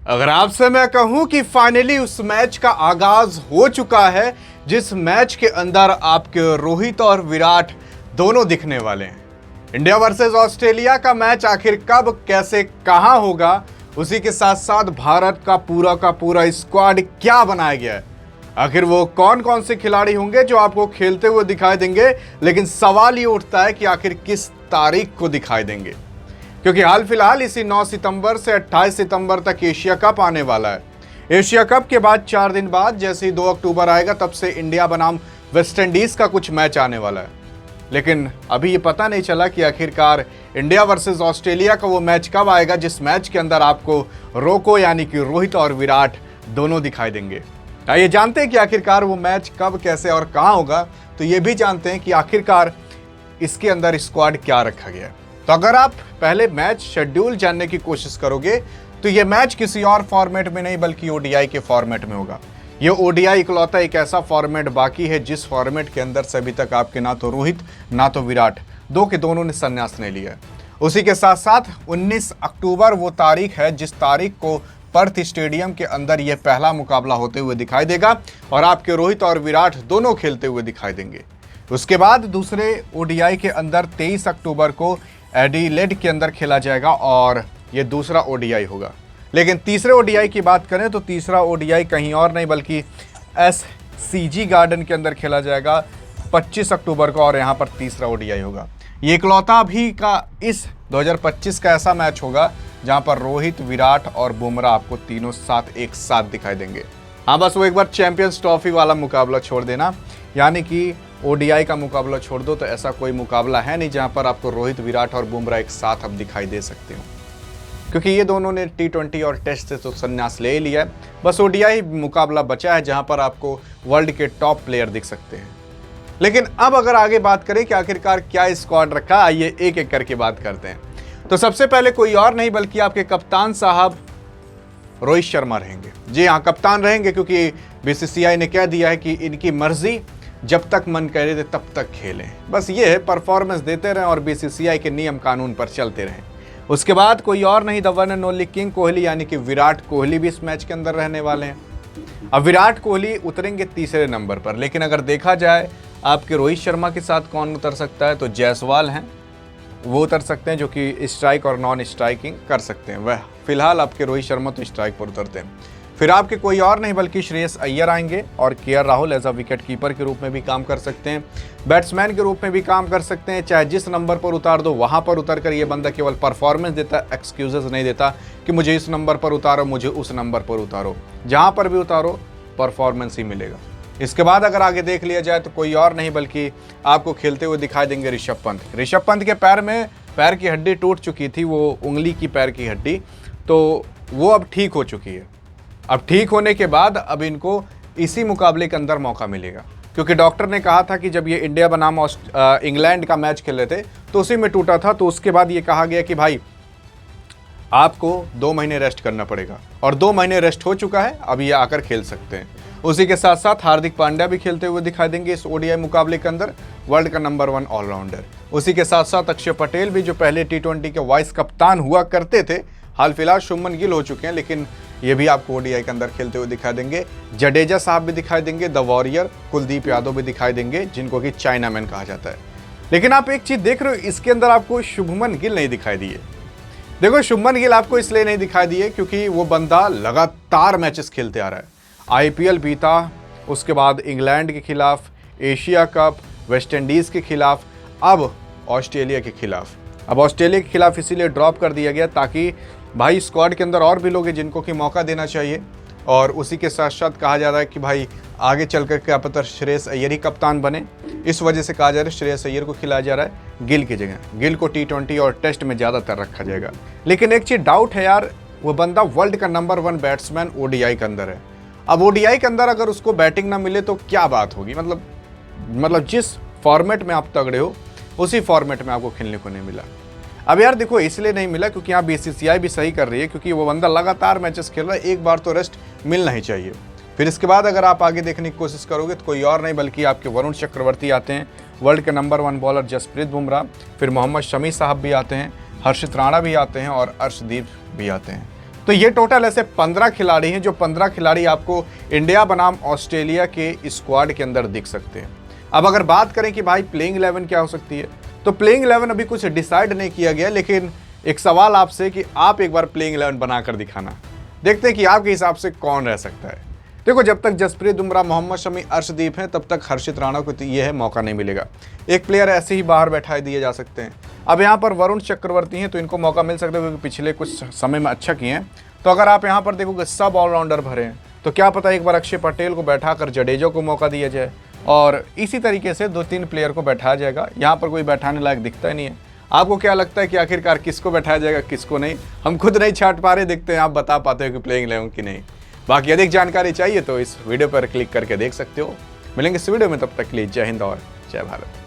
अगर आपसे मैं कहूं कि फाइनली उस मैच का आगाज हो चुका है जिस मैच के अंदर आपके रोहित और विराट दोनों दिखने वाले हैं। इंडिया वर्सेस ऑस्ट्रेलिया का मैच आखिर कब, कैसे, कहां होगा, उसी के साथ साथ भारत का पूरा स्क्वाड क्या बनाया गया है, आखिर वो कौन कौन से खिलाड़ी होंगे जो आपको खेलते हुए दिखाई देंगे। लेकिन सवाल ये उठता है कि आखिर किस तारीख को दिखाई देंगे, क्योंकि हाल फिलहाल इसी 9 सितंबर से 28 सितंबर तक एशिया कप आने वाला है। एशिया कप के बाद 4 दिन बाद जैसे ही 2 अक्टूबर आएगा तब से इंडिया बनाम वेस्ट इंडीज का कुछ मैच आने वाला है। लेकिन अभी ये पता नहीं चला कि आखिरकार इंडिया वर्सेस ऑस्ट्रेलिया का वो मैच कब आएगा जिस मैच के अंदर आपको रोको यानी कि रोहित और विराट दोनों दिखाई देंगे। आइए जानते हैं कि आखिरकार वो मैच कब, कैसे और कहां होगा। तो ये भी जानते हैं कि आखिरकार इसके अंदर स्क्वाड क्या रखा गया है। तो अगर आप पहले मैच शेड्यूल जानने की कोशिश करोगे तो ये मैच किसी और फॉर्मेट में नहीं बल्कि ओडीआई के फॉर्मेट में होगा। ये ओडीआई इकलौता एक ऐसा फॉर्मेट बाकी है जिस फॉर्मेट के अंदर से अभी तक आपके ना तो रोहित ना तो विराट दो के दोनों ने संन्यास नहीं लिया। उसी के साथ साथ 19 अक्टूबर वो तारीख है जिस तारीख को पर्थ स्टेडियम के अंदर यह पहला मुकाबला होते हुए दिखाई देगा और आपके रोहित और विराट दोनों खेलते हुए दिखाई देंगे। उसके बाद दूसरे ओडीआई के अंदर 23 अक्टूबर को एडिलेड के अंदर खेला जाएगा और ये दूसरा ओडीआई होगा। लेकिन तीसरे ओडीआई की बात करें तो तीसरा ओडीआई कहीं और नहीं बल्कि एससीजी गार्डन के अंदर खेला जाएगा 25 अक्टूबर को और यहाँ पर तीसरा ओडीआई होगा। ये इकलौता भी का इस 2025 का ऐसा मैच होगा जहाँ पर रोहित, विराट और बुमराह आपको तीनों साथ एक साथ दिखाई देंगे। हाँ, बस वो एक बार चैंपियंस ट्रॉफी वाला मुकाबला छोड़ देना, यानी कि ओडीआई का मुकाबला छोड़ दो तो ऐसा कोई मुकाबला है नहीं जहां पर आपको रोहित, विराट और बुमराह एक साथ अब दिखाई दे सकते हो, क्योंकि ये दोनों ने टी20 और टेस्ट से तो संन्यास ले ही लिया है। बस ओडीआई मुकाबला बचा है जहां पर आपको वर्ल्ड के टॉप प्लेयर दिख सकते हैं। लेकिन अब अगर आगे बात करें कि आखिरकार क्या स्क्वाड रखा, आइए एक एक करके बात करते हैं। तो सबसे पहले कोई और नहीं बल्कि आपके कप्तान साहब रोहित शर्मा रहेंगे। जी हाँ, कप्तान रहेंगे, क्योंकि बीसीसीआई ने कह दिया है कि इनकी मर्जी, जब तक मन करे थे तब तक खेलें। बस ये है, परफॉर्मेंस देते रहें और बीसीसीआई के नियम कानून पर चलते रहें। उसके बाद कोई और नहीं, the one and only king Kohli यानी कि विराट कोहली भी इस मैच के अंदर रहने वाले हैं। अब विराट कोहली उतरेंगे तीसरे नंबर पर, लेकिन अगर देखा जाए आपके रोहित शर्मा के साथ कौन उतर सकता है तो जायसवाल हैं, वो उतर सकते हैं जो कि स्ट्राइक और नॉन स्ट्राइकिंग कर सकते हैं। वह फिलहाल आपके रोहित शर्मा तो स्ट्राइक पर उतरते हैं। फिर आपके कोई और नहीं बल्कि श्रेयस अय्यर आएंगे और KL Rahul as a wicket keeper के रूप में भी काम कर सकते हैं, बैट्समैन के रूप में भी काम कर सकते हैं। चाहे जिस नंबर पर उतार दो वहां पर उतर कर ये बंदा केवल परफॉर्मेंस देता है, एक्सक्यूजेस नहीं देता कि मुझे इस नंबर पर उतारो, मुझे उस नंबर पर उतारो। जहां पर भी उतारो परफॉर्मेंस ही मिलेगा। इसके बाद अगर आगे देख लिया जाए तो कोई और नहीं बल्कि आपको खेलते हुए दिखाई देंगे ऋषभ पंत। ऋषभ पंत के पैर की हड्डी टूट चुकी थी, वो उंगली की पैर की हड्डी, तो वो अब ठीक हो चुकी है। अब ठीक होने के बाद अब इनको इसी मुकाबले के अंदर मौका मिलेगा, क्योंकि डॉक्टर ने कहा था कि जब ये इंडिया बनाम इंग्लैंड का मैच खेल रहे थे तो उसी में टूटा था। तो उसके बाद ये कहा गया कि भाई आपको 2 महीने रेस्ट करना पड़ेगा और 2 महीने रेस्ट हो चुका है, अब ये आकर खेल सकते हैं। उसी के साथ साथ हार्दिक पांड्या भी खेलते हुए दिखाई देंगे इस ओडीआई मुकाबले के अंदर, वर्ल्ड का नंबर 1 ऑलराउंडर। उसी के साथ साथ अक्षय पटेल भी जो पहले टी20 के वाइस कप्तान हुआ करते थे, हाल फिलहाल शुभमन गिल हो चुके हैं, लेकिन ये भी आपको ओडीआई के अंदर खेलते हुए दिखाई देंगे। जडेजा साहब भी दिखाई देंगे, द वॉरियर कुलदीप यादव भी दिखाई देंगे जिनको कि चाइनामैन कहा जाता है। लेकिन आप एक चीज देख रहे हो, इसके अंदर आपको शुभमन गिल नहीं दिखाई दिए। देखो, शुभमन गिल आपको इसलिए नहीं दिखाई दिए क्योंकि वो बंदा लगातार मैचेस खेलते आ रहा है। आईपीएल बीता, उसके बाद इंग्लैंड के खिलाफ, एशिया कप, वेस्ट इंडीज के खिलाफ, अब ऑस्ट्रेलिया के खिलाफ। अब ऑस्ट्रेलिया के खिलाफ इसीलिए ड्रॉप कर दिया गया ताकि भाई स्क्वाड के अंदर और भी लोग हैं जिनको कि मौका देना चाहिए। और उसी के साथ साथ कहा जा रहा है कि भाई आगे चल कर क्या पता श्रेयस अय्यर ही कप्तान बने, इस वजह से कहा जा रहा है श्रेयस अय्यर को खिलाया जा रहा है गिल की जगह। गिल को टी20 और टेस्ट में ज़्यादातर रखा जाएगा। लेकिन एक चीज़ डाउट है यार, वो बंदा वर्ल्ड का नंबर 1 बैट्समैन ओडीआई के अंदर है। अब ओडीआई के अंदर अगर उसको बैटिंग ना मिले तो क्या बात होगी। मतलब जिस फॉर्मेट में आप तगड़े हो उसी फॉर्मेट में आपको खेलने को नहीं मिला। अब यार देखो, इसलिए नहीं मिला क्योंकि यहाँ बीसीसीआई भी सही कर रही है, क्योंकि वो बंदा लगातार मैचेस खेल रहा है, एक बार तो रेस्ट मिलना ही चाहिए। फिर इसके बाद अगर आप आगे देखने की कोशिश करोगे तो कोई और नहीं बल्कि आपके वरुण चक्रवर्ती आते हैं, वर्ल्ड के नंबर 1 बॉलर जसप्रीत बुमराह, फिर मोहम्मद शमी साहब भी आते हैं, हर्षित राणा भी आते हैं और अर्शदीप भी आते हैं। तो ये टोटल ऐसे 15 खिलाड़ी हैं, जो 15 खिलाड़ी आपको इंडिया बनाम ऑस्ट्रेलिया के स्क्वाड के अंदर दिख सकते हैं। अब अगर बात करें कि भाई प्लेइंग 11 क्या हो सकती है, तो प्लेइंग 11 अभी कुछ डिसाइड नहीं किया गया, लेकिन एक सवाल आपसे कि आप एक बार प्लेइंग 11 बनाकर दिखाना, देखते हैं कि आपके हिसाब से कौन रह सकता है। देखो, जब तक जसप्रीत बुमराह, मोहम्मद शमी, अर्शदीप हैं, तब तक हर्षित राणा को ये है मौका नहीं मिलेगा। एक प्लेयर ऐसे ही बाहर बैठा दिए जा सकते हैं। अब यहाँ पर वरुण चक्रवर्ती हैं, तो इनको मौका मिल सकता है क्योंकि पिछले कुछ समय में अच्छा किए हैं। तो अगर आप यहाँ पर देखोगे सब ऑलराउंडर भरे हैं, तो क्या पता एक बार अक्षय पटेल को बैठाकर जडेजा को मौका दिया जाए, और इसी तरीके से 2-3 प्लेयर को बैठाया जाएगा। यहाँ पर कोई बैठाने लायक दिखता ही नहीं है। आपको क्या लगता है कि आखिरकार किसको बैठाया जाएगा, किसको नहीं? हम खुद नहीं छाट पा रहे, देखते हैं आप बता पाते हो कि प्लेइंग 11 की नहीं। बाकी अधिक जानकारी चाहिए तो इस वीडियो पर क्लिक करके देख सकते हो। मिलेंगे इस वीडियो में, तब तक के लिए जय हिंद और जय भारत।